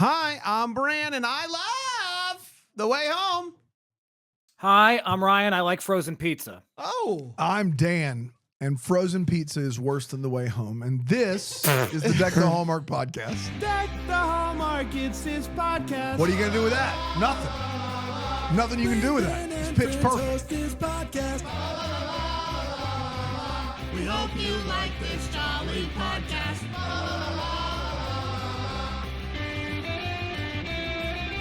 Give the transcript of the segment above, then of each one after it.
Hi, I'm Bran, and I love The Way Home. Hi, I'm Ryan. I like frozen pizza. Oh. I'm Dan, and frozen pizza is worse than The Way Home. And this is the Deck the Hallmark podcast. Deck the Hallmark, it's his podcast. What are you going to do with that? Nothing. Nothing you can do with that. It's pitch perfect. We hope you like this jolly podcast.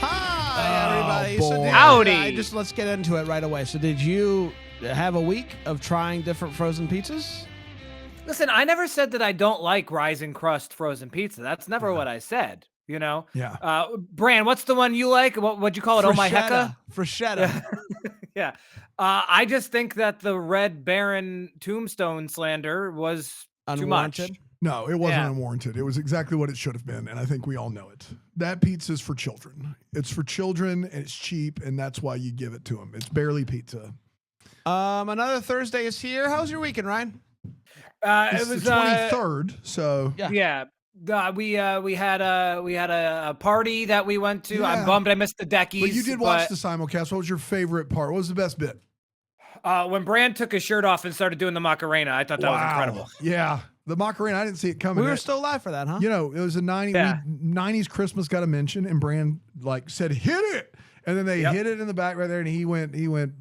Hi, everybody. boy. Howdy. Let's get into it right away. So did you have a week of trying different frozen pizzas? Listen, I never said that I don't like rising crust frozen pizza. That's never what I said. You know? Yeah. Bran, what's the one you like? What'd you call it? Oh my hecka? Freshetta. Yeah. I just think that the Red Baron tombstone slander was too much. Unwarranted. No, it wasn't Yeah. unwarranted. It was exactly what it should have been, and I think we all know it. That pizza is for children. It's for children, and it's cheap, and that's why you give it to them. It's barely pizza. Another Thursday is here. How was your weekend, Ryan? It's It was the 23rd, so Yeah. Yeah. We had a party that we went to. Yeah. I'm bummed I missed the deckies. But you did watch the simulcast. What was your favorite part? What was the best bit? When Bran took his shirt off and started doing the Macarena, I thought that was incredible. Yeah. The Macarena, I didn't see it coming. We were still alive for that, huh? You know, it was a 90s Christmas got a mention, and Brand said, hit it. And then they hit it in the back right there, and he went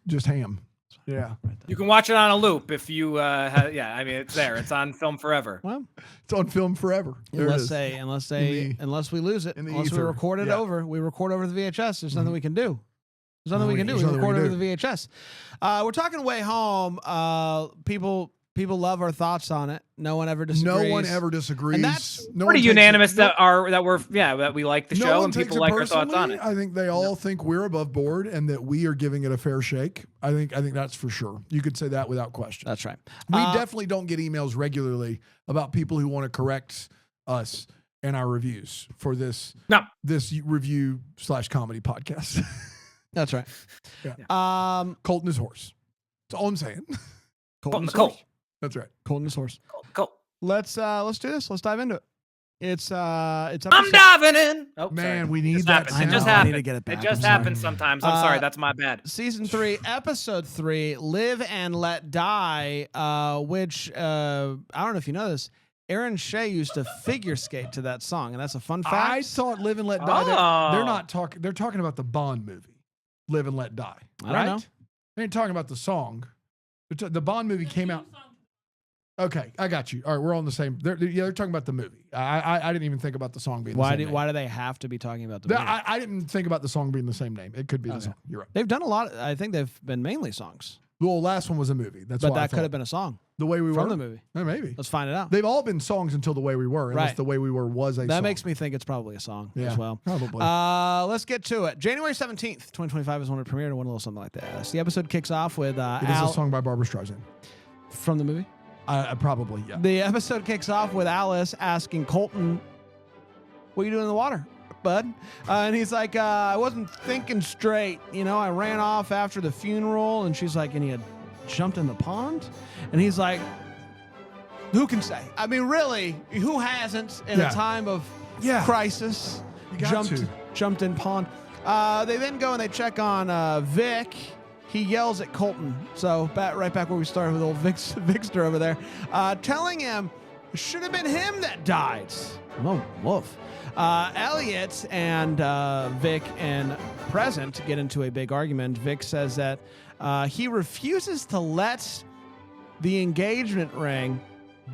just ham. Yeah. You can watch it on a loop if you, I mean, it's there. It's on film forever. Well, It's on film forever. There it is. unless we lose it, in the unless we ether. record it Yeah. over, we record over the VHS. There's nothing we can do. There's nothing we can do. there's We nothing we record can over the VHS. We're talking Way Home. People love our thoughts on it. No one ever disagrees. No one ever disagrees. And that's no Pretty one takes unanimous it- that we like the no show one and takes people it like our thoughts on personally. it. I think they all think we're above board and that we are giving it a fair shake. I think that's for sure. You could say that without question. That's right. We definitely don't get emails regularly about people who want to correct us and our reviews for this review / comedy podcast. That's right. Yeah. Colton is horse. That's all I'm saying. Colton the Colt. That's right. Colton is horse. Cool. Let's do this. Let's dive into it. It's I'm diving in. Oh, Man, sorry. we need It that just happened. It sound. just I need happened. to get it back. It just I'm sorry. happens sometimes. I'm sorry. That's my bad. Season 3, episode 3, Live and Let Die, which I don't know if you know this. Aaron Shea used to figure skate to that song, and that's a fun fact. I thought Live and Let Die. Oh. They're not talking. They're talking about the Bond movie, Live and Let Die. I don't right? know. They ain't talking about the song. The Bond movie came out. Okay, I got you. All right, we're on the same. They're talking about the movie. I didn't even think about the song being. Why the same do they have to be talking about the movie? I didn't think about the song being the same name. It could be the Okay. song. You're right. They've done a lot. I think they've been mainly songs, The last one was a movie. That's but why I that could thought have been a song The Way We Were from the movie. Maybe Let's find it out. they've all been songs until The Way We Were. Unless Right. The Way We Were was a song. That makes me think it's probably a song as well. Probably. Let's get to it. January 17th, 2025 is when it premiered. It went a little something like this. The episode kicks off with it is a song by Barbara Streisand. from the movie. Probably, yeah. The episode kicks off with Alice asking Colton, "What are you doing in the water, bud?" And he's like, "I wasn't thinking straight. You know, I ran off after the funeral." And she's like, "And you had jumped in the pond?" And he's like, "Who can say? I mean, really, who hasn't in a time of crisis You got to. jumped in pond?" They then go and they check on Vic. He yells at Colton. So right back where we started with old Vicster over there, telling him it should have been him that died. Oh, woof. Elliot and Vic and Present get into a big argument. Vic says that he refuses to let the engagement ring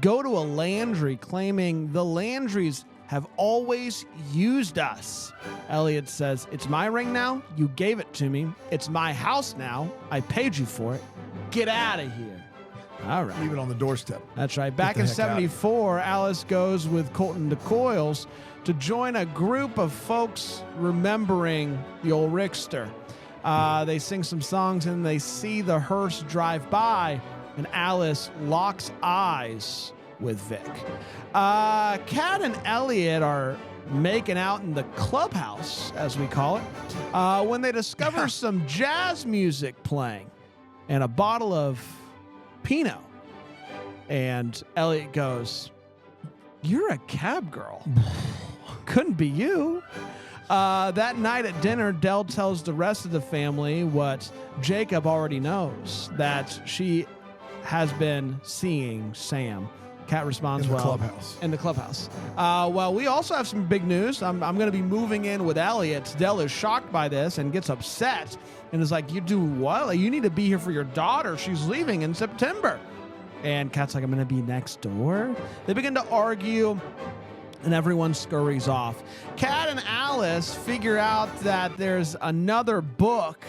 go to a Landry, claiming the Landrys have always used us. Elliot says, "It's my ring now. You gave it to me. It's my house now. I paid you for it. Get out of here." All right. Leave it on the doorstep. That's right. Back the in heck out. 74, Alice goes with Colton to Coils to join a group of folks remembering the old Rickster. They sing some songs and they see the hearse drive by, and Alice locks eyes with Vic. Kat and Elliot are making out in the clubhouse, as we call it, when they discover some jazz music playing and a bottle of Pinot. And Elliot goes, "You're a cab girl." couldn't be you. That night at dinner, Dell tells the rest of the family what Jacob already knows, that she has been seeing Sam. Kat responds, in the clubhouse. In the clubhouse. Well, we also have some big news. I'm going to be moving in with Elliot. Dell is shocked by this and gets upset and is like, you do what? Like, you need to be here for your daughter. She's leaving in September. And Kat's like, I'm going to be next door. They begin to argue, and everyone scurries off. Kat and Alice figure out that there's another book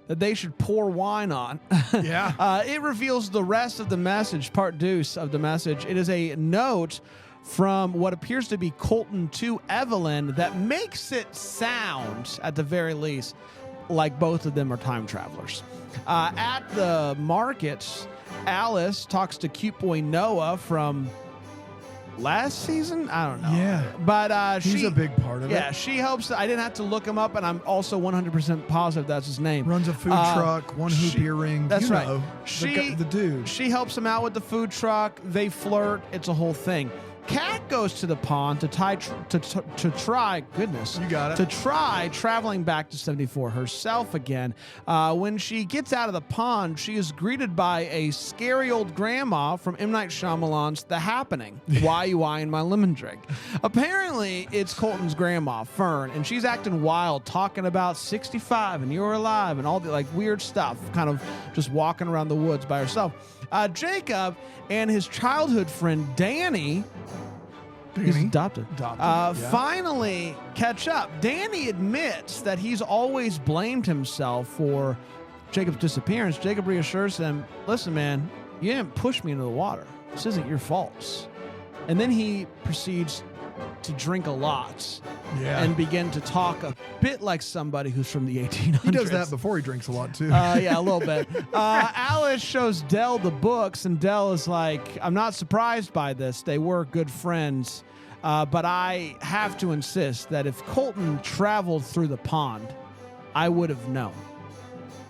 that they should pour wine on. Yeah. It reveals the rest of the message, part deuce of the message. It is a note from what appears to be Colton to Evelyn that makes it sound, at the very least, like both of them are time travelers. At the market, Alice talks to cute boy Noah from last season? I don't know. Yeah. But he's a big part of it. Yeah, she hopes I didn't have to look him up, and I'm also 100% positive that's his name. Runs a food truck, one hoop earring. That's right. Know, the dude. She helps him out with the food truck. They flirt. It's a whole thing. Kat goes to the pond to try, goodness. You got it. To try traveling back to 74 herself again. When she gets out of the pond, she is greeted by a scary old grandma from M. Night Shyamalan's The Happening. Why you in my lemon drink? Apparently, it's Colton's grandma, Fern, and she's acting wild, talking about 65 and you're alive and all the like weird stuff, kind of just walking around the woods by herself. Jacob and his childhood friend Danny, he's adopted, finally catch up. Danny admits that he's always blamed himself for Jacob's disappearance. Jacob reassures him, listen, man, you didn't push me into the water. This isn't your fault. And then he proceeds to drink a lot and begin to talk a bit like somebody who's from the 1800s. He does that before he drinks a lot, too. Yeah, a little bit. Alice shows Dell the books, and Dell is like, I'm not surprised by this. They were good friends. But I have to insist that if Colton traveled through the pond, I would have known.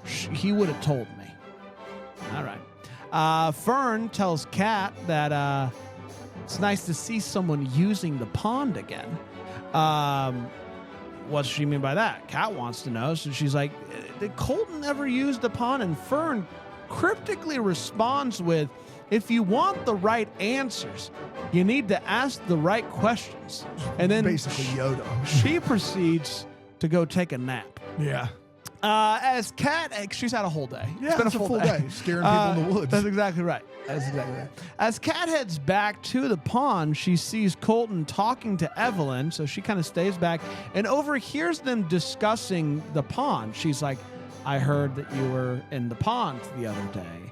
He would have told me. All right. Fern tells Kat that it's nice to see someone using the pond again. What does she mean by that? Kat wants to know. So she's like, did Colton ever use the pond? And Fern cryptically responds with, if you want the right answers, you need to ask the right questions. And then basically Yoda. She proceeds to go take a nap. Yeah. As Kat, she's had a whole day. Yeah, it's been a full day. Scaring people in the woods. That's exactly right. As Kat heads back to the pond, she sees Colton talking to Evelyn, so she kind of stays back and overhears them discussing the pond. She's like, I heard that you were in the pond the other day.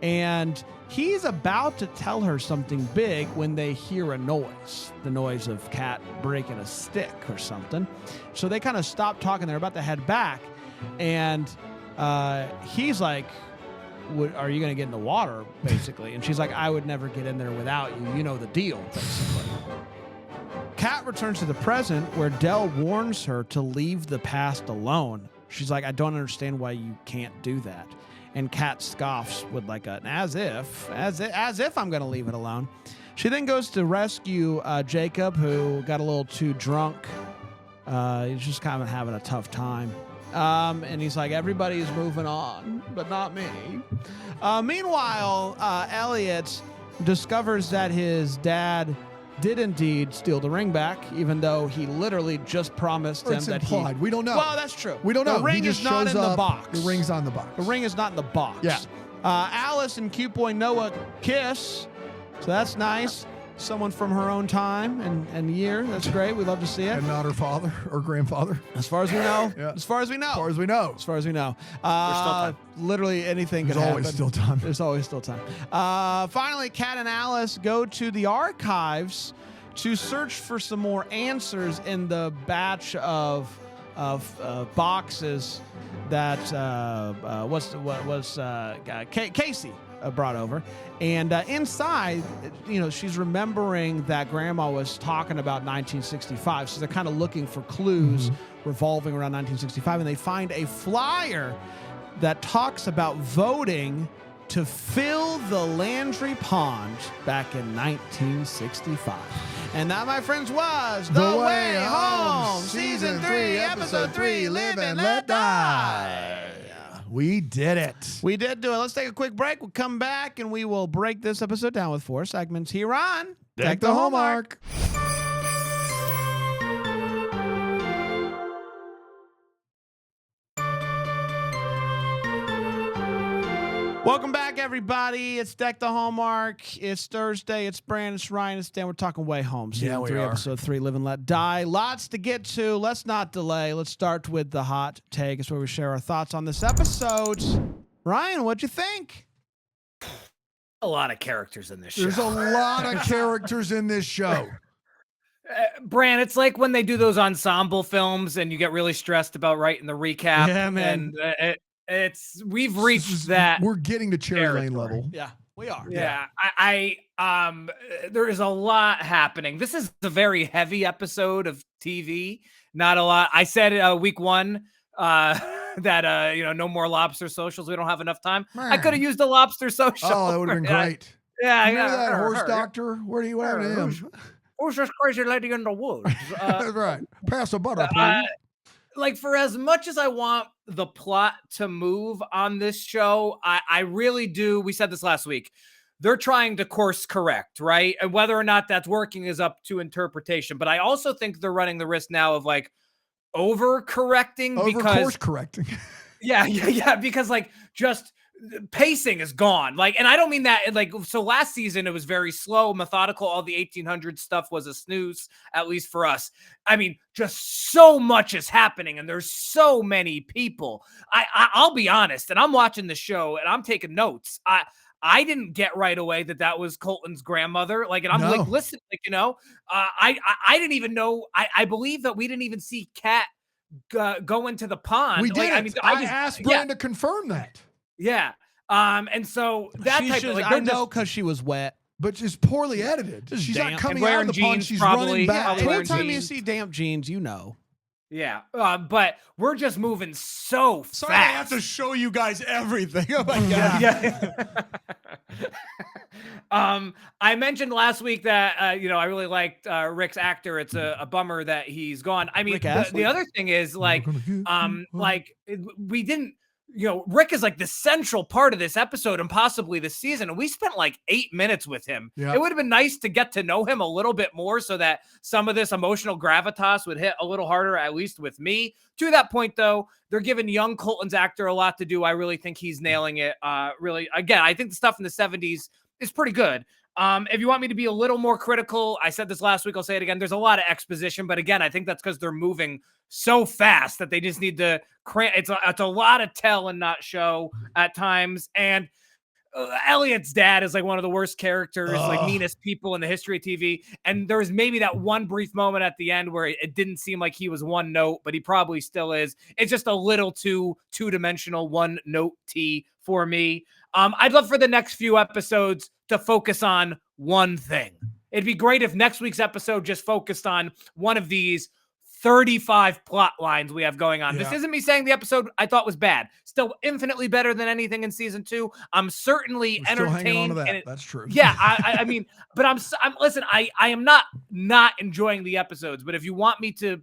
And he's about to tell her something big when they hear a noise, the noise of Kat breaking a stick or something. So they kind of stop talking. They're about to head back. And he's like, are you going to get in the water, basically? And she's like, I would never get in there without you. You know the deal, basically. Kat returns to the present where Dell warns her to leave the past alone. She's like, I don't understand why you can't do that. And Kat scoffs with like as if I'm going to leave it alone. She then goes to rescue Jacob, who got a little too drunk. He's just kind of having a tough time. And he's like, everybody's moving on, but not me. Meanwhile, Elliot discovers that his dad did indeed steal the ring back, even though he literally just promised him that implied. We don't know. Well, that's true. We don't know. The ring is not in the box. The ring's on the box. The ring is not in the box. Yeah. Alice and cute boy Noah kiss, so that's nice. Someone from her own time and year. That's great. We love to see it. And not her father or grandfather. As far as we know. Yeah. As far as we know. As far as we know. As far as we know. There's still time. Literally anything There's could always happen. still time. There's always still time. Finally, Kat and Alice go to the archives to search for some more answers in the batch of boxes that Casey brought over. And inside, she's remembering that Grandma was talking about 1965. So they're kind of looking for clues revolving around 1965. And they find a flyer that talks about voting to fill the Landry Pond back in 1965. And that, my friends, was The Way Home, Season 3, Episode 3, Live and Let Die. We did it. We did do it. Let's take a quick break. We'll come back, and we will break this episode down with 4 segments here on Deck the Hallmark. Welcome back, everybody. It's Deck the Hallmark. It's Thursday. It's Brandon. It's Ryan. It's Dan. We're talking Way Home. Season 3, Episode 3, Live and Let Die. Lots to get to. Let's not delay. Let's start with the hot take. It's where we share our thoughts on this episode. Ryan, what'd you think? A lot of characters in this show. There's a lot of characters in this show. Bran, it's like when they do those ensemble films and you get really stressed about writing the recap. Yeah, man. And we've reached that. We're getting to Cherry Lane level. Yeah, we are. Yeah. There is a lot happening. This is a very heavy episode of TV. Not a lot. I said week 1 that no more lobster socials. We don't have enough time. I could have used a lobster social. Oh, that would have been great. Yeah, remember that horse doctor? Where do you wear him? Who's this crazy lady in the woods? That's right. Pass the butter, please. Like, for as much as I want the plot to move on this show, I really do. We said this last week. They're trying to course correct, right? And whether or not that's working is up to interpretation. But I also think they're running the risk now of like overcorrecting because course correcting. Yeah. Because like just pacing is gone. Like, and I don't mean that like, so last season it was very slow, methodical. All the 1800 stuff was a snooze, at least for us. I mean, just so much is happening and there's so many people. I'll be honest, and I'm watching the show and I'm taking notes. I didn't get right away that was Colton's grandmother. Like, and I'm like, listen, like, I didn't even know. I believe that we didn't even see Kat go into the pond. We did. Like, I asked Brian to confirm that. Yeah. And so that type of like, I know because she was wet, but just poorly edited. She's not coming out of the pond. She's probably, running back. Anytime you see damp jeans, Yeah. But we're just moving so fast. Sorry, I have to show you guys everything. Oh my God. Yeah. I mentioned last week that, I really liked Rick's actor. It's a bummer that he's gone. I mean, the other thing is like, we didn't, Rick is like the central part of this episode and possibly this season. And we spent like 8 minutes with him. Yeah. It would have been nice to get to know him a little bit more so that some of this emotional gravitas would hit a little harder, at least with me. To that point, though, they're giving young Colton's actor a lot to do. I really think he's nailing it. Really, again, I think the stuff in the 70s is pretty good. If you want me to be a little more critical, I said this last week, I'll say it again. There's a lot of exposition, but again, I think that's because they're moving so fast that they just need to it's a lot of tell and not show at times. And Elliot's dad is like one of the worst characters, like meanest people in the history of TV. And there was maybe that one brief moment at the end where it didn't seem like he was one note, but he probably still is. It's just a little too two-dimensional, one note T for me. I'd love for the next few episodes to focus on one thing. It'd be great if next week's episode just focused on one of these 35 plot lines we have going on. Yeah. This isn't me saying the episode I thought was bad. Still infinitely better than anything in season 2. I'm certainly entertained. That's true. Yeah, I mean, but I'm listen, I am not enjoying the episodes, but if you want me to,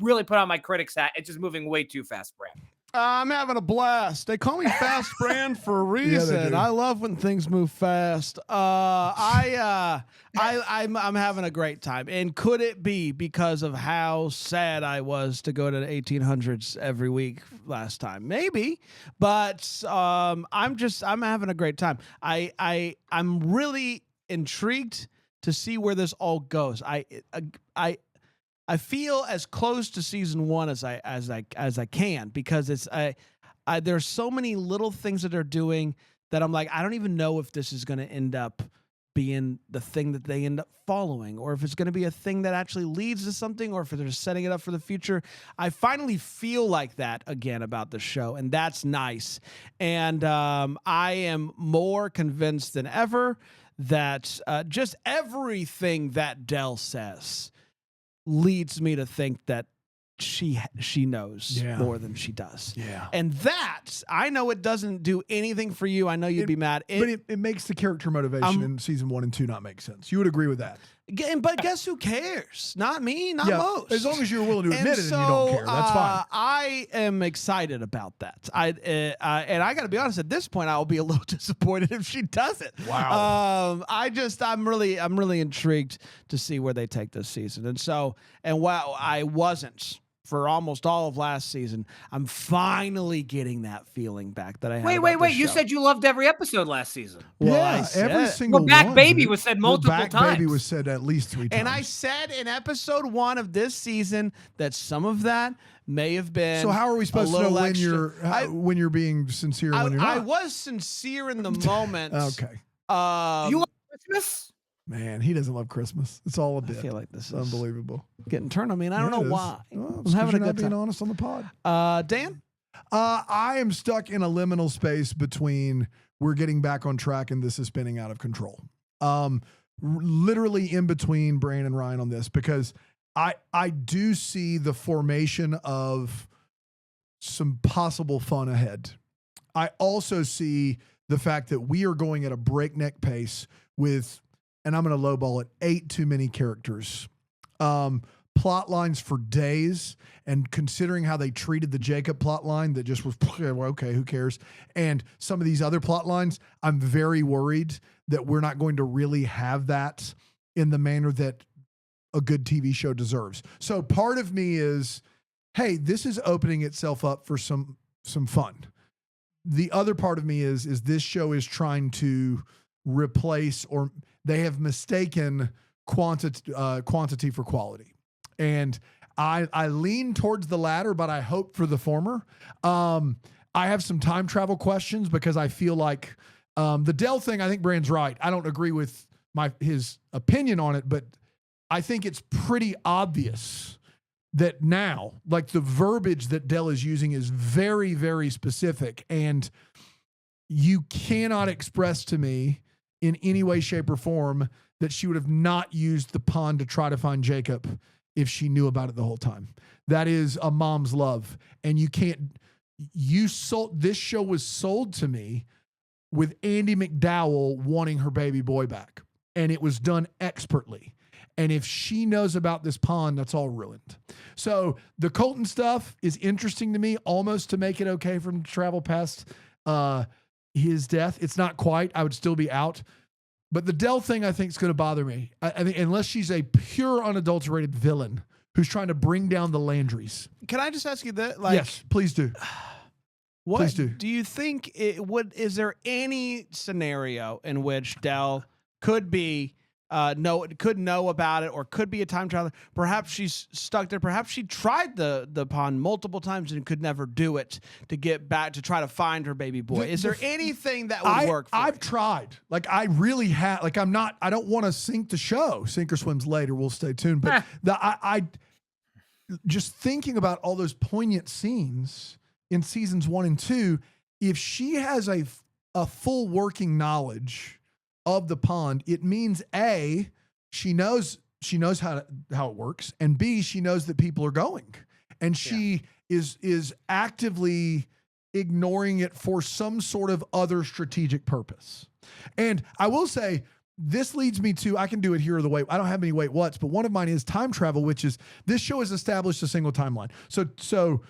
really put on my critic's hat, it's just moving way too fast, Brad. I'm having a blast. They call me Fast Brand for a reason. I love when things move fast. I'm having a great time. And could it be because of how sad I was to go to the 1800s every week last time? Maybe, but I'm having a great time. I'm really intrigued to see where this all goes. I feel as close to season 1 as I can, because it's there's so many little things that they're doing that I'm like, I don't even know if this is going to end up being the thing that they end up following, or if it's going to be a thing that actually leads to something, or if they're setting it up for the future. I finally feel like that again about the show, and that's nice. And I am more convinced than ever that just everything that Del says leads me to think that she knows more than she does. Yeah. And that, I know it doesn't do anything for you. I know you'd be mad. But it makes the character motivation in season 1 and 2 not make sense. You would agree with that. But guess who cares? Not me, not most. As long as you're willing to admit it and you don't care, that's fine. I am excited about that. And I got to be honest. At this point, I will be a little disappointed if she doesn't. Wow. I'm really intrigued to see where they take this season. And while I wasn't for almost all of last season, I'm finally getting that feeling back that I had. Wait! You said you loved every episode last season. Well, every single one. Back Baby was said multiple times. Back Baby was said at least 3 times. And I said in episode 1 of this season that some of that may have been. So how are we supposed to know when when you're being sincere and when you're not? I was sincere in the moment. Okay. You love Christmas? Man, he doesn't love Christmas. It's all a bit. I feel like this is unbelievable. Getting turned on me, and I don't know why. Well, I'm having a good being time. honest on the pod. Dan? I am stuck in a liminal space between we're getting back on track and this is spinning out of control. Literally in between Brian and Ryan on this, because I do see the formation of some possible fun ahead. I also see the fact that we are going at a breakneck pace with, and I'm going to lowball it, 8 too many characters. Plot lines for days, and considering how they treated the Jacob plot line that just was, okay, who cares? And some of these other plot lines, I'm very worried that we're not going to really have that in the manner that a good TV show deserves. So part of me is, hey, this is opening itself up for some fun. The other part of me is this show is trying to replace, or they have mistaken quantity for quality. And I lean towards the latter, but I hope for the former. I have some time travel questions because I feel like the Dell thing, I think Brand's right. I don't agree with his opinion on it, but I think it's pretty obvious that now, like, the verbiage that Dell is using is very, very specific. And you cannot express to me in any way, shape, or form that she would have not used the pond to try to find Jacob if she knew about it the whole time. That is a mom's love. And this show was sold to me with Andy McDowell wanting her baby boy back. And it was done expertly. And if she knows about this pond, that's all ruined. So the Colton stuff is interesting to me, almost to make it okay for him to travel past his death. It's not quite. I would still be out. But the Dell thing, I think, is going to bother me. I think unless she's a pure, unadulterated villain who's trying to bring down the Landrys. Can I just ask you that? Yes, please do. What please do. Do you think is there any scenario in which Dell could be could know about it, or could be a time traveler? Perhaps she's stuck there. Perhaps she tried the pond multiple times and could never do it to get back to try to find her baby boy. Is there anything that would work for I've tried. Like, I really have. Like, I don't want to sink the show. Sink or swims later. We'll stay tuned. But I just thinking about all those poignant scenes in seasons 1 and 2, if she has a full working knowledge of the pond, it means A, she knows how it works, and B, she knows that people are going, and she is actively ignoring it for some sort of other strategic purpose. And I will say, this leads me to, I can do it here the way, I don't have any wait what's, but one of mine is time travel, which is, this show has established a single timeline. So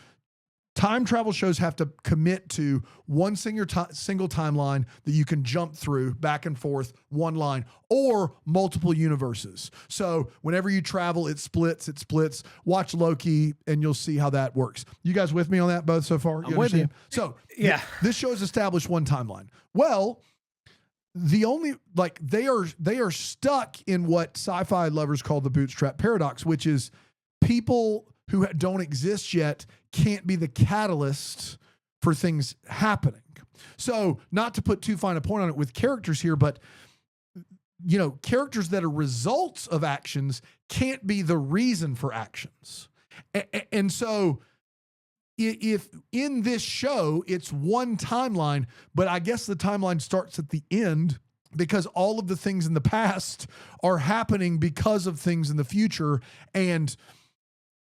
time travel shows have to commit to one single timeline that you can jump through back and forth, one line, or multiple universes. So whenever you travel, it splits. Watch Loki and you'll see how that works. You guys with me on that both so far? I'm with you. So this show has established one timeline. Well, they are stuck in what sci-fi lovers call the bootstrap paradox, which is people who don't exist yet can't be the catalyst for things happening. So, not to put too fine a point on it with characters here, but characters that are results of actions can't be the reason for actions. And so, if in this show it's one timeline, but I guess the timeline starts at the end because all of the things in the past are happening because of things in the future, and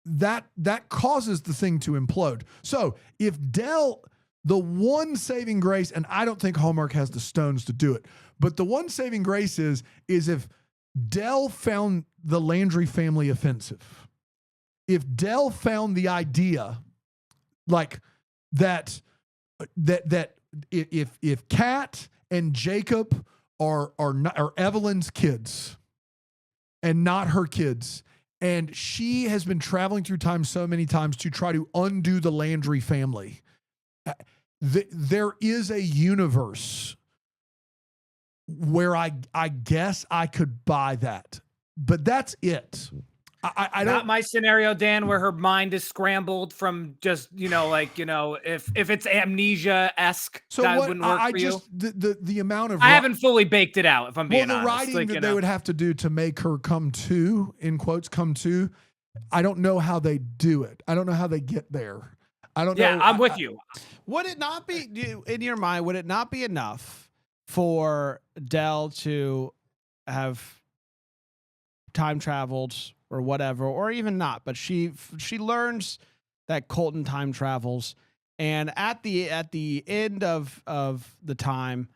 that causes the thing to implode. So if Dell, the one saving grace, and I don't think Hallmark has the stones to do it, but the one saving grace is if Dell found the Landry family offensive, if Dell found the idea like that if Kat and Jacob are Evelyn's kids and not her kids, and she has been traveling through time so many times to try to undo the Landry family, there is a universe where I guess I could buy that, but that's it. I don't. Not my scenario, Dan, where her mind is scrambled from just, if it's amnesia-esque, So that what wouldn't work I for just you. the amount of I haven't fully baked it out, if I'm being the honest. writing that they would have to do to make her come to, in quotes, come to, I don't know how they do it. I don't know how they get there. I don't know. Yeah, I'm with you. Would it not be, in your mind, would it not be enough for Dell to have time traveled or whatever, or even not, but she learns that Colton time travels, and at the end of the time,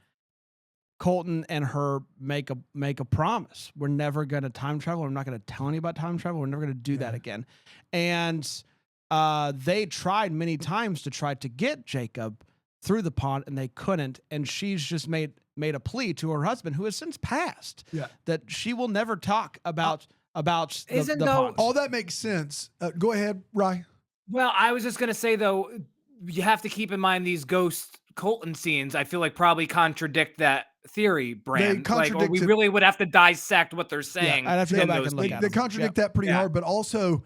Colton and her make a promise. We're never going to time travel. We're not going to tell anybody about time travel. We're never going to do that again. And they tried many times to try to get Jacob through the pond, and they couldn't. And she's just made a plea to her husband, who has since passed, that she will never talk about the pond. All that makes sense. Go ahead, Rye. Well, I was just going to say, though, you have to keep in mind these ghost Colton scenes, I feel like probably contradict that theory, Brand. Or we really would have to dissect what they're saying. I'd have to go back and look at They contradict that pretty hard, but also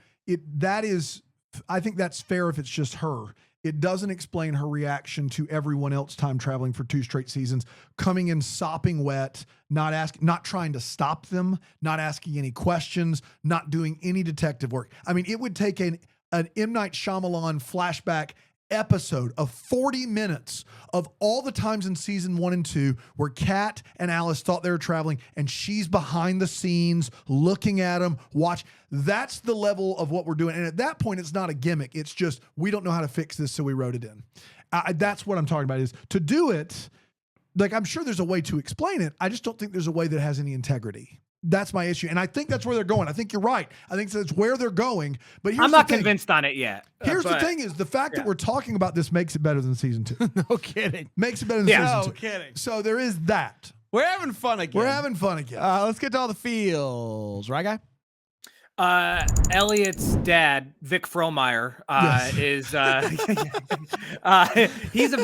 I think that's fair if it's just her. It doesn't explain her reaction to everyone else time traveling for 2 straight seasons, coming in sopping wet, not trying to stop them, not asking any questions, not doing any detective work. I mean, it would take an M. Night Shyamalan flashback episode of 40 minutes of all the times in season 1 and 2 where Kat and Alice thought they were traveling and she's behind the scenes looking at them, that's the level of what we're doing. And at that point, it's not a gimmick. It's just, we don't know how to fix this, so we wrote it in. That's what I'm talking about, is to do it. Like, I'm sure there's a way to explain it. I just don't think there's a way that has any integrity. That's my issue. And I think that's where they're going. I think you're right. I think that's where they're going. But I'm not convinced on it yet. Here's the thing is, the fact that we're talking about this makes it better than season 2. No kidding. Makes it better than season 2. No kidding. So there is that. We're having fun again. Let's get to all the feels. Right, guy? Elliot's dad, Vic Frohmeyer, is he's a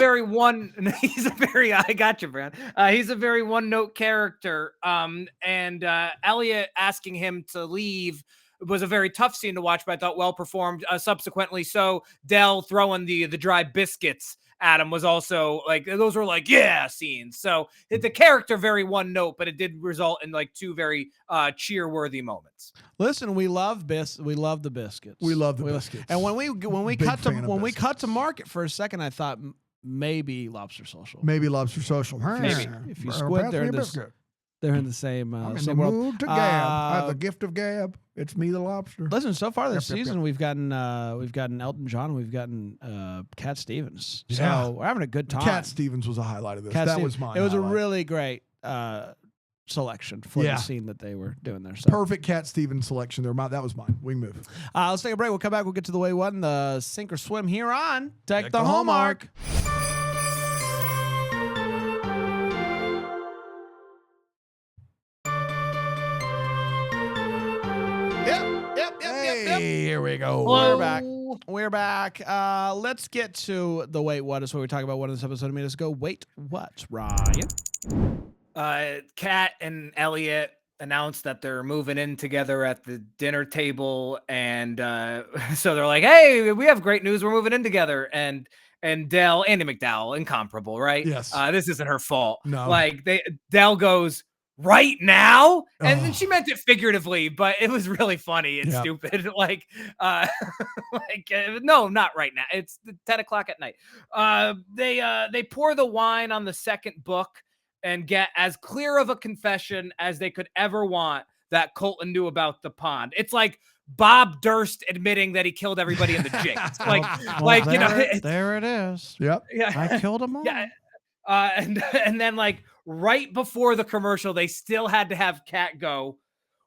very I got you, Brad. He's a very one-note character. And Elliot asking him to leave was a very tough scene to watch, but I thought well performed. Subsequently, so Dell throwing the dry biscuits at him was also like, those were like, scenes. So the character very one note, but it did result in like 2 very cheer-worthy moments. Listen, we love the biscuits. We love the biscuits. And when we cut to market for a second, I thought maybe Lobster Social. Maybe Lobster Social. Maybe. If you squint, they're in the same same world. Mood to gab. I have the gift of gab. It's me, the lobster. Listen, so far this season, we've gotten Elton John, we've gotten Cat Stevens. So we're having a good time. Cat Stevens was a highlight of this. That was mine. It was highlight. A really great selection for the scene that they were doing there. So. Perfect Cat Stevens selection there. That was mine. We can move. Let's take a break. We'll come back. We'll get to the way one, the sink or swim here on Deck the Hallmark. Yep. Here we go. We're back. Let's get to the wait what. Is what we talk about. What in this episode made us go wait what, Ryan? Kat and Elliot announced that they're moving in together at the dinner table, and so they're like, "Hey, we have great news. We're moving in together." And Dell, Andie MacDowell, incomparable, right? Yes. This isn't her fault. No. Like Dell goes, right now, and then she meant it figuratively, but it was really funny and stupid. No, not right now. It's 10 o'clock at night. They pour the wine on the second book and get as clear of a confession as they could ever want, that Colton knew about the pond. It's like Bob Durst admitting that he killed everybody in the Jinx. There it is. Yep. Yeah, I killed them all. Yeah. And then like right before the commercial, they still had to have Kat go,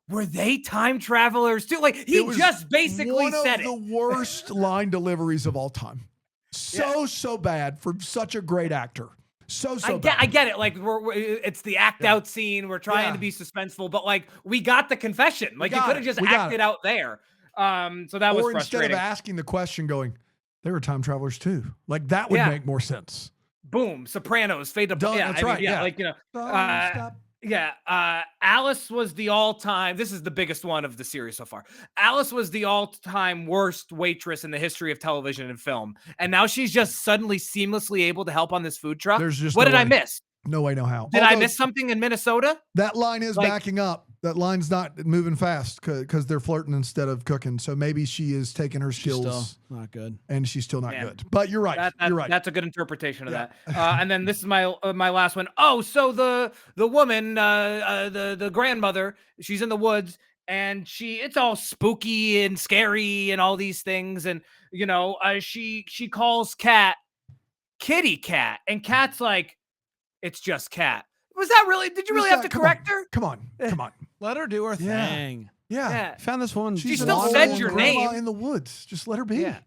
were they time travelers too? Like he just basically said it. One of the worst line deliveries of all time. So bad for such a great actor. Bad. I get it. Like it's the act out scene. We're trying to be suspenseful, but like we got the confession. Like you could have just acted out there. So that was frustrating. Or instead of asking the question, going, "They were time travelers too." Like that would make more sense. Boom. Sopranos. Fade to black. That's right. Yeah. Like Alice was the all-time. This is the biggest one of the series so far. Alice was the all-time worst waitress in the history of television and film, and now she's just suddenly seamlessly able to help on this food truck. What did I miss? No way, no how. Did I miss something in Minnesota? That line is backing up. That line's not moving fast because they're flirting instead of cooking. So maybe she is taking her skills. Still not good. And she's still not good. But you're right. You're right. That's a good interpretation of that. And then this is my last one. Oh, so the woman, the grandmother, she's in the woods and it's all spooky and scary and all these things. And, she calls Kat Kitty Cat. And Kat's like, it's just Cat. Was that really? Did you really have to correct her? Come on. Let her do her thing. Yeah. Found this woman. She still said your name in the woods. Just let her be. Yeah.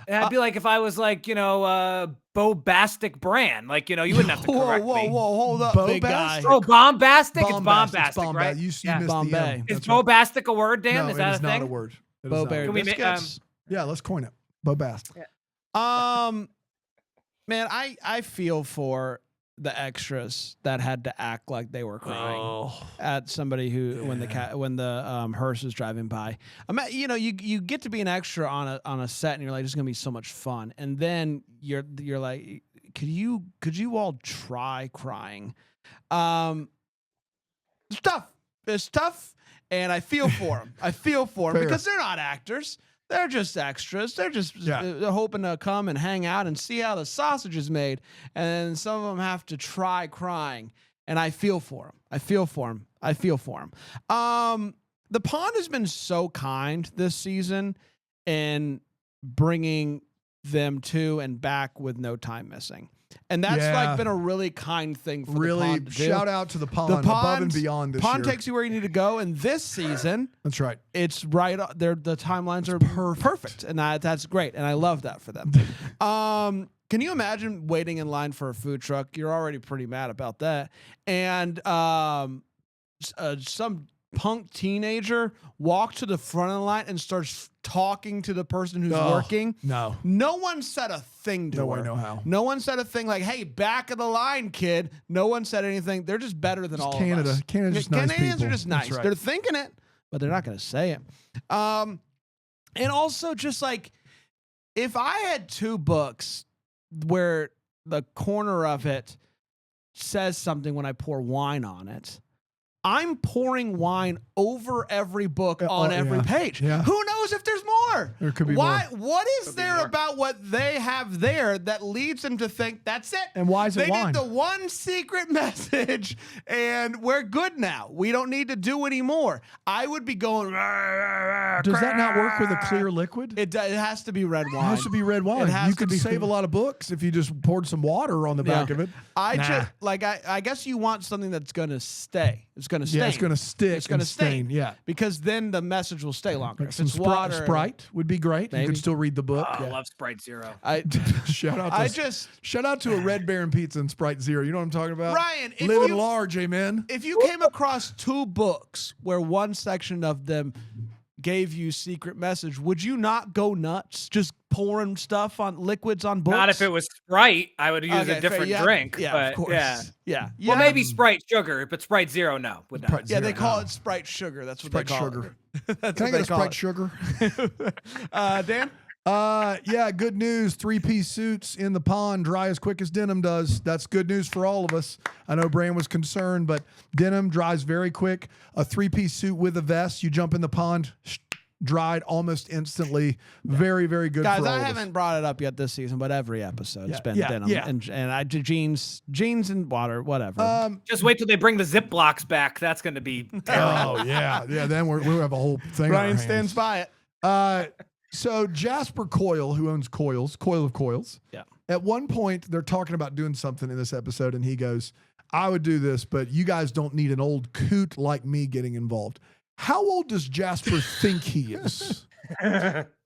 And I'd be like, if I was like, Bobastic Brand, like, you wouldn't have to correct me. Whoa, hold up, big guy. Oh, Bombastic? It's Bombastic, right? You missed the M. Is Bobastic a word, Dan? No, is that a thing? Not a word. Bo-berry biscuits. Yeah, let's coin it. Bobastic. Man, I feel for the extras that had to act like they were crying at somebody when the hearse is driving by. You get to be an extra on a set and you're like, this is gonna be so much fun, and then you're like, could you all try crying? It's tough, and I feel for them. Because they're not actors. They're just extras. They're just hoping to come and hang out and see how the sausage is made. And some of them have to try crying. And I feel for them. The Pond has been so kind this season in bringing them to and back with no time missing. And that's been a really kind thing for the Pond to do. Shout out to the Pond above and beyond this Pond year. takes you where you need to go. And this season, that's right. It's right there. The timelines are perfect. And that's great. And I love that for them. Can you imagine waiting in line for a food truck? You're already pretty mad about that. And some punk teenager walks to the front of the line and starts talking to the person who's working. No one said a thing to her. No way, no how. No one said a thing like, hey, back of the line, kid. No one said anything. They're just better than all of us. Canada's nice Canadians people. are just nice. Right. They're thinking it, but they're not going to say it. And also just like, if I had two books where the corner of it says something when I pour wine on it, I'm pouring wine over every book on every page. Yeah. Who knows if there's more? There could be more. What is there about what they have there that leads them to think that's it? And why is it wine? They did the one secret message, and we're good now. We don't need to do any more. I would be going. Does that not work with a clear liquid? It has to be red wine. It has to be red wine. You could save a lot of books if you just poured some water on the back of it. I guess you want something that's going to stay. It's going to stay. Yeah, it's going to stick. It's going to stain. Yeah, because then the message will stay longer. Like some Sprite would be great. Maybe. You could still read the book. I love Sprite Zero. Shout out to a Red Baron pizza and Sprite Zero. You know what I'm talking about? Ryan, living large, amen. If you came across two books where one section of them gave you secret message, would you not go nuts just pouring stuff on liquids on books? Not if it was Sprite. I would use a different drink. Yeah, but of course. Yeah. Well, maybe Sprite sugar, but Sprite Zero, no. Would not. They call it Sprite sugar. That's what Sprite they call sugar. it. That's Can I get a Sprite sugar? Dan? Good news. 3-piece suits in the pond dry as quick as denim does. That's good news for all of us. I know Bran was concerned, but denim dries very quick. A 3-piece suit with a vest, you jump in the pond, dried almost instantly. Very, very good. Guys, for all I of us. haven't brought it up yet this season, but every episode's been denim and I do jeans and water, whatever. Just wait till they bring the Ziplocs back. That's going to be terrible. Oh yeah. Then we'll have a whole thing. Ryan stands by it. So Jasper Coyle, who owns Coil of Coils. Yeah. At one point, they're talking about doing something in this episode, and he goes, I would do this, but you guys don't need an old coot like me getting involved. How old does Jasper think he is?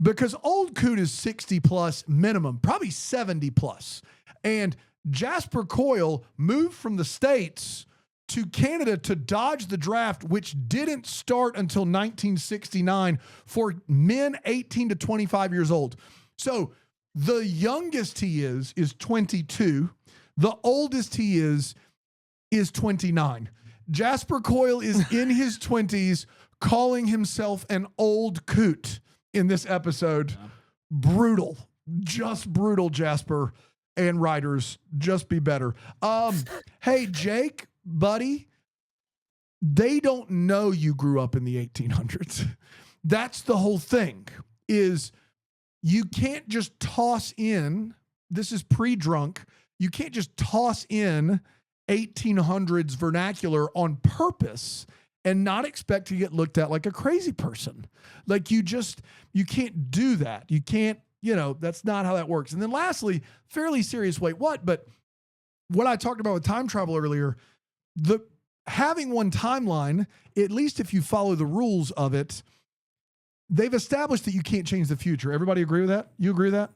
Because old coot is 60 plus minimum, probably 70 plus. And Jasper Coyle moved from the States to Canada to dodge the draft, which didn't start until 1969 for men 18 to 25 years old. So the youngest he is 22. The oldest he is 29. Jasper Coyle is in his 20s calling himself an old coot in this episode. Yeah. Brutal. Just brutal, Jasper and writers. Just be better. Hey, Jake, buddy, they don't know you grew up in the 1800s. That's the whole thing, is you can't just toss in, this is pre-drunk, you can't just toss in 1800s vernacular on purpose and not expect to get looked at like a crazy person. Like you can't do that. You can't, that's not how that works. And then lastly, fairly serious, wait, what? But what I talked about with time travel earlier, having one timeline, at least if you follow the rules of it, they've established that you can't change the future. Everybody agree with that? You agree with that?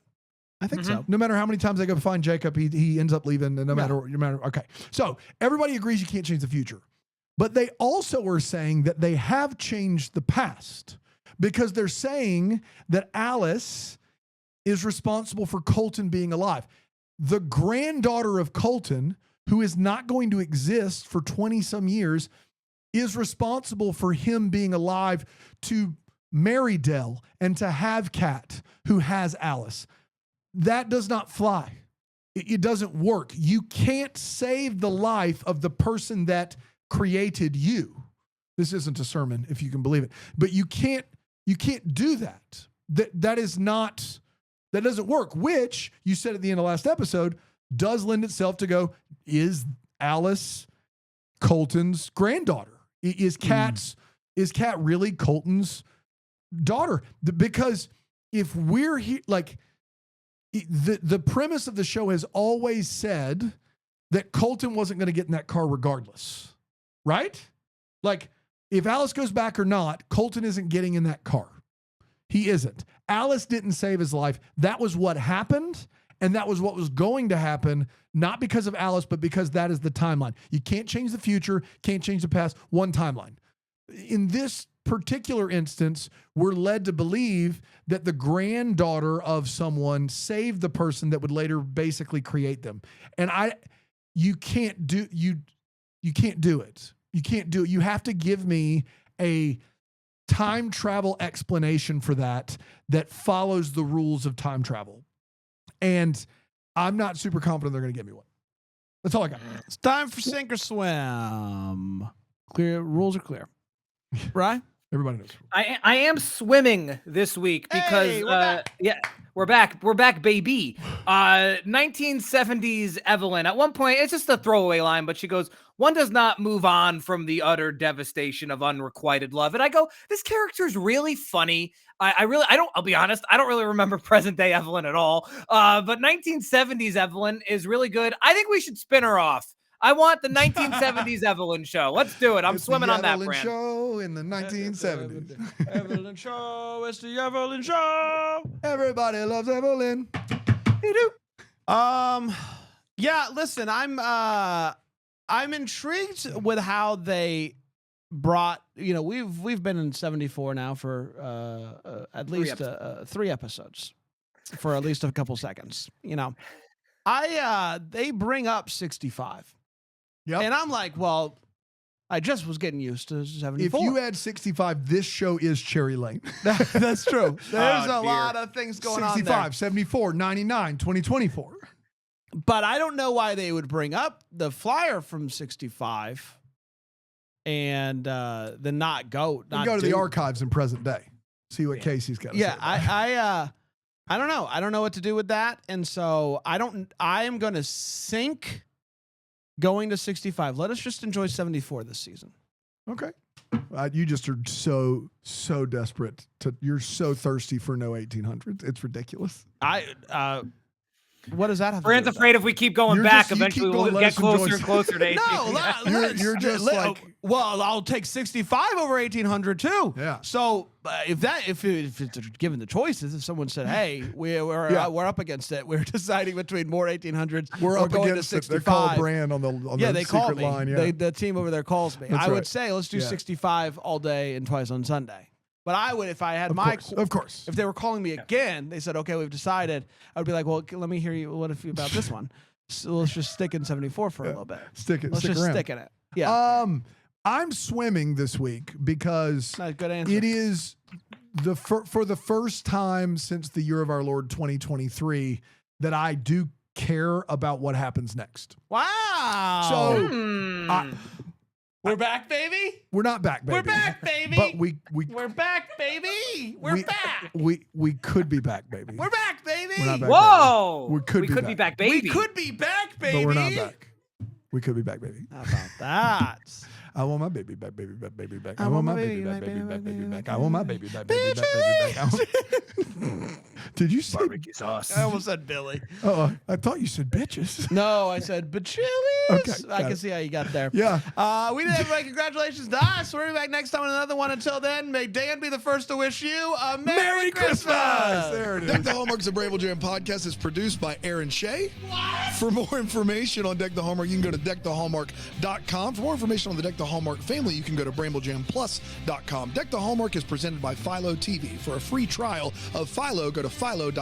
I think so. No matter how many times they go find Jacob, he ends up leaving, and no matter. Okay. So everybody agrees you can't change the future. But they also are saying that they have changed the past, because they're saying that Alice is responsible for Colton being alive. The granddaughter of Colton, who is not going to exist for 20 some years, is responsible for him being alive to marry Dell and to have Kat, who has Alice. That does not fly. It doesn't work. You can't save the life of the person that created you. This isn't a sermon, if you can believe it, but you can't do that. That doesn't work, which you said at the end of last episode does lend itself to go, is Alice Colton's granddaughter? Is Kat really Colton's daughter? Because if we're here, like, the premise of the show has always said that Colton wasn't going to get in that car regardless, right? Like, if Alice goes back or not, Colton isn't getting in that car. He isn't. Alice didn't save his life. That was what happened, and that was what was going to happen, not because of Alice, but because that is the timeline. You can't change the future, can't change the past, one timeline. In this particular instance, we're led to believe that the granddaughter of someone saved the person that would later basically create them. And you can't do it. You can't do it. You have to give me a time travel explanation for that follows the rules of time travel. And I'm not super confident they're going to give me one. That's all I got. It's time for sink or swim. Clear rules are clear. Right? Everybody knows. I am swimming this week because we're back, baby. 1970s Evelyn. At one point, it's just a throwaway line, but she goes, "One does not move on from the utter devastation of unrequited love." And I go, this character's really funny. I'll be honest, I don't really remember present day Evelyn at all. But 1970s Evelyn is really good. I think we should spin her off. I want the 1970s Evelyn show. Let's do it. I'm swimming on that brand. Show in the 1970s. Evelyn show. It's the Evelyn show. Everybody loves Evelyn. Yeah. Listen, I'm intrigued with how they brought. We've been in 74 now for at least 3 episodes, for at least a couple seconds. They bring up 65. Yep. And I'm like, well, I just was getting used to 74. If you add 65, this show is Cherry Lane. That's true. There's a lot of things going on there. 65, 74, 99, 2024. But I don't know why they would bring up the flyer from 65 and then not go. Not go to the archives in present day. See what Casey's got to say. Yeah, I don't know. I don't know what to do with that. And so I am going to sink going to 65. Let us just enjoy 74 this season. Okay. You just are so desperate you're so thirsty for no 1800s. It's ridiculous. What does that have Brand's to do with afraid if we keep going back, eventually we'll get closer and closer to 18. No, you're just like, well, I'll take 65 over 1800 too. Yeah. So if it's given the choices, if someone said, "Hey, we're up against it. We're deciding between more 1800s. We're up going against to 65." They call Brand on the they call secret me. line. Yeah. The team over there calls me. That's I would right. say let's do 65 all day and twice on Sunday. But I would, if I had of course. If they were calling me again, they said, "Okay, we've decided." I would be like, "Well, let me hear you. What if you about this one?" So let's just stick in 74 for a little bit. Stick Let's just around. stick in it. Yeah. I'm swimming this week because Not a good answer. it is for the first time since the year of our Lord 2023 that I do care about what happens next. Wow. So we're back, baby. we're not back, baby. We're back, baby. But we're back, baby. We're back. We could be back, baby. We're back, baby. We're not back. Whoa! We could be back, baby. We could be back, baby. But we're not back. We could be back, baby. How about that? I want my baby back, baby back, baby back. I want my baby back, baby baby back, baby back, back. I want my baby back, baby back, baby back. Did you say Barbecue sauce? I almost said Billy. I thought you said bitches. No, I said Bachili's. Okay, I got can it. see how you got there. Yeah. We did everybody. Congratulations to us. We'll be back next time on another one. Until then, may Dan be the first to wish you a Merry Christmas. There it is. Deck the Hallmark's a Brable Jam podcast is produced by Aaron Shea. For more information on Deck the Hallmark, you can go to deckthehallmark.com. For more information on the Deck the Hallmark family, you can go to BrambleJamPlus.com. Deck the Hallmark is presented by Philo TV. For a free trial of Philo, go to philo.tv/DTH.